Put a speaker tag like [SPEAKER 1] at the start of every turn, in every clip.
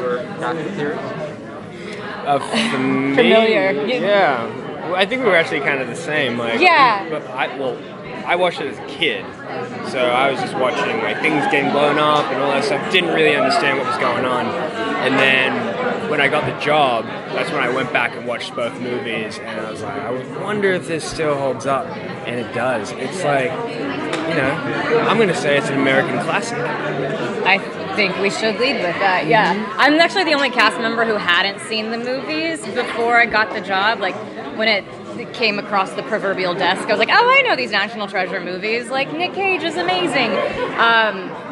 [SPEAKER 1] your casting theories?
[SPEAKER 2] Familiar.
[SPEAKER 3] Yeah. Well, I think we were actually kind of the same. But I watched it as a kid, so I was just watching like things getting blown up and all that stuff. Didn't really understand what was going on, and then when I got the job, that's when I went back and watched both movies, and I was like, I wonder if this still holds up, and it does. It's like, I'm going to say it's an American classic.
[SPEAKER 2] I think we should lead with that, yeah. I'm actually the only cast member who hadn't seen the movies before I got the job. Like, when it came across the proverbial desk, I was like, oh, I know these National Treasure movies. Like, Nick Cage is amazing.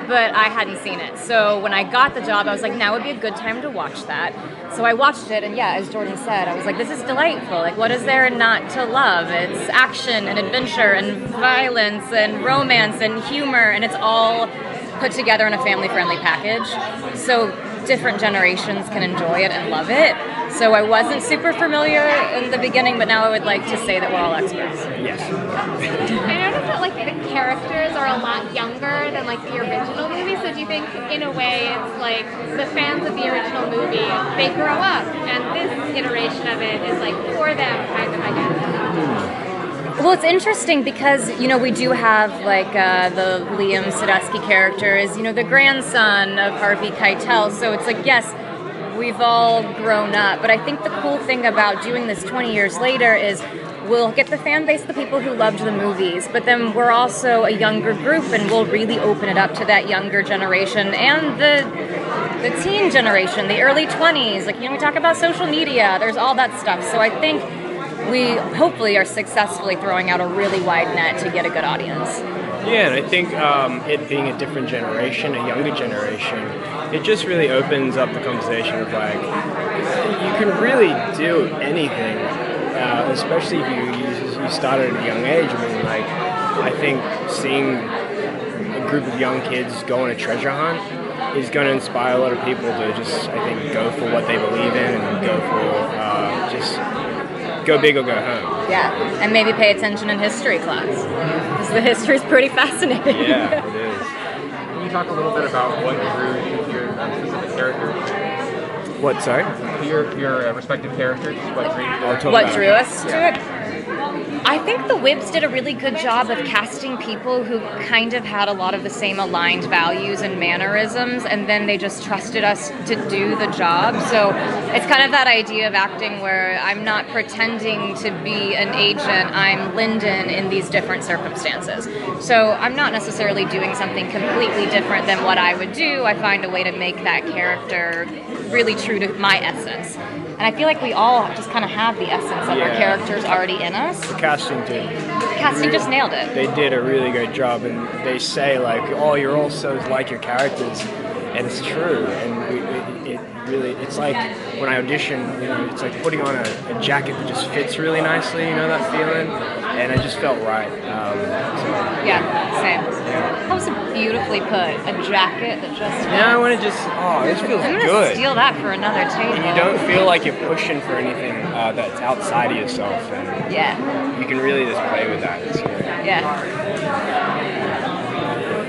[SPEAKER 2] But I hadn't seen it. So when I got the job, I was like, now would be a good time to watch that. So I watched it, and yeah, as Jordan said, I was like, this is delightful. Like, what is there not to love? It's action and adventure and violence and romance and humor, and it's all put together in a family-friendly package. So different generations can enjoy it and love it. So I wasn't super familiar in the beginning, but now I would like to say that we're all experts.
[SPEAKER 3] Yes.
[SPEAKER 4] I noticed that like the characters are a lot younger than like the original movie. So do you think in a way it's like the fans of the original movie, they grow up and this iteration of it is like for them kind of, I guess?
[SPEAKER 2] Well, it's interesting because, we do have, like, the Liam Sadusky character is, the grandson of Harvey Keitel. So it's like, yes, we've all grown up. But I think the cool thing about doing this 20 years later is we'll get the fan base, the people who loved the movies, but then we're also a younger group, and we'll really open it up to that younger generation and the teen generation, the early 20s. Like, we talk about social media. There's all that stuff. So I think we hopefully are successfully throwing out a really wide net to get a good audience.
[SPEAKER 3] Yeah, and I think it being a different generation, a younger generation, it just really opens up the conversation of like, you can really do anything, especially if you started at a young age. I mean, like, I think seeing a group of young kids go on a treasure hunt is going to inspire a lot of people to just, I think, go for what they believe in and go for just go big or go home.
[SPEAKER 2] Yeah, and maybe pay attention in history class, because the history is pretty fascinating.
[SPEAKER 3] Yeah, it is.
[SPEAKER 1] Can you talk a little bit about what drew you to your specific characters?
[SPEAKER 3] What, sorry?
[SPEAKER 1] Your respective characters,
[SPEAKER 2] What drew us to it? I think the Whips did a really good job of casting people who kind of had a lot of the same aligned values and mannerisms, and then they just trusted us to do the job. So it's kind of that idea of acting where I'm not pretending to be an agent, I'm Lyndon in these different circumstances. So I'm not necessarily doing something completely different than what I would do. I find a way to make that character really true to my essence. And I feel like we all just kind of have the essence of our characters already in us.
[SPEAKER 3] The casting
[SPEAKER 2] just nailed it.
[SPEAKER 3] They did a really good job, and they say like, "Oh, you're all so like your characters," and it's true. And it's like when I audition, it's like putting on a jacket that just fits really nicely. That feeling, and I just felt right.
[SPEAKER 2] Same. That was beautifully put. A jacket that just fits.
[SPEAKER 3] Yeah, I want to just. Oh, this feels
[SPEAKER 2] I'm
[SPEAKER 3] good.
[SPEAKER 2] I'm gonna steal that for another table.
[SPEAKER 3] And you don't feel like you're pushing for anything that's outside of yourself, and you can really just play with that. It's great.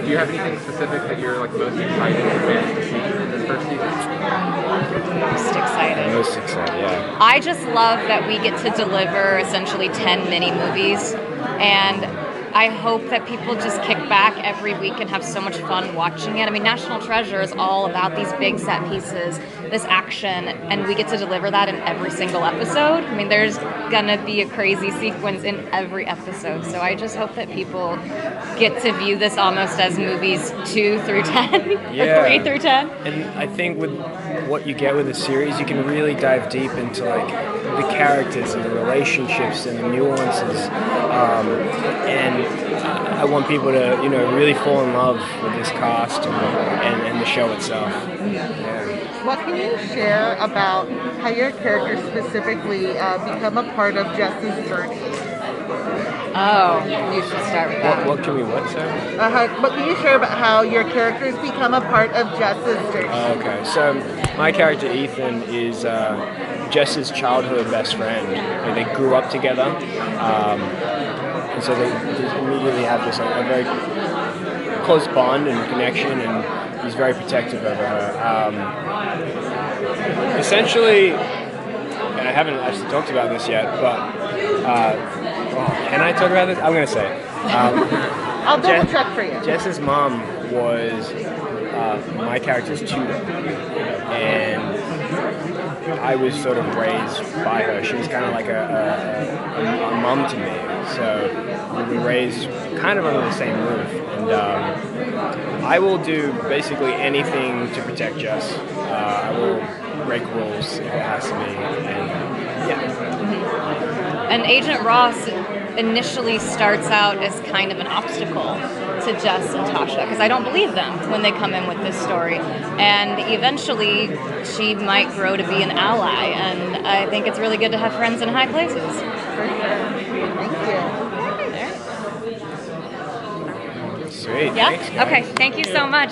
[SPEAKER 1] Do you have anything specific that you're like most excited to see in this first season?
[SPEAKER 2] Most excited,
[SPEAKER 3] yeah.
[SPEAKER 2] I just love that we get to deliver essentially 10 mini movies, and I hope that people just kick back every week and have so much fun watching it. I mean, National Treasure is all about these big set pieces, this action, and we get to deliver that in every single episode. I mean, there's gonna be a crazy sequence in every episode, so I just hope that people get to view this almost as movies 2 through 10, or 3 through 10.
[SPEAKER 3] And I think with what you get with the series, you can really dive deep into like the characters and the relationships and the nuances, and I want people to really fall in love with this cast and the show itself.
[SPEAKER 5] What can you share about how your characters specifically become a part of Jess's journey?
[SPEAKER 2] Oh, you should start with that.
[SPEAKER 3] What can we say?
[SPEAKER 5] What can you share about how your characters become a part of Jess's journey?
[SPEAKER 3] Okay, so my character Ethan is Jess's childhood best friend. They grew up together, and so they immediately have this a very close bond and connection, and he's very protective of her. Essentially, and I haven't actually talked about this yet, but can I talk about this? I'm going to say it.
[SPEAKER 5] I'll double check for you.
[SPEAKER 3] Jess's mom was my character's tutor, and I was sort of raised by her. She was kind of like a mom to me, so we were raised kind of under the same roof. And I will do basically anything to protect Jess. I will break rules if it has to be, and yeah.
[SPEAKER 2] And Agent Ross initially starts out as kind of an obstacle to Jess and Tasha, because I don't believe them when they come in with this story. And eventually, she might grow to be an ally, and I think it's really good to have friends in high places.
[SPEAKER 5] For sure. Thank you.
[SPEAKER 3] Sweet.
[SPEAKER 2] Yeah?
[SPEAKER 3] Thanks, guys.
[SPEAKER 2] Okay, thank you so much.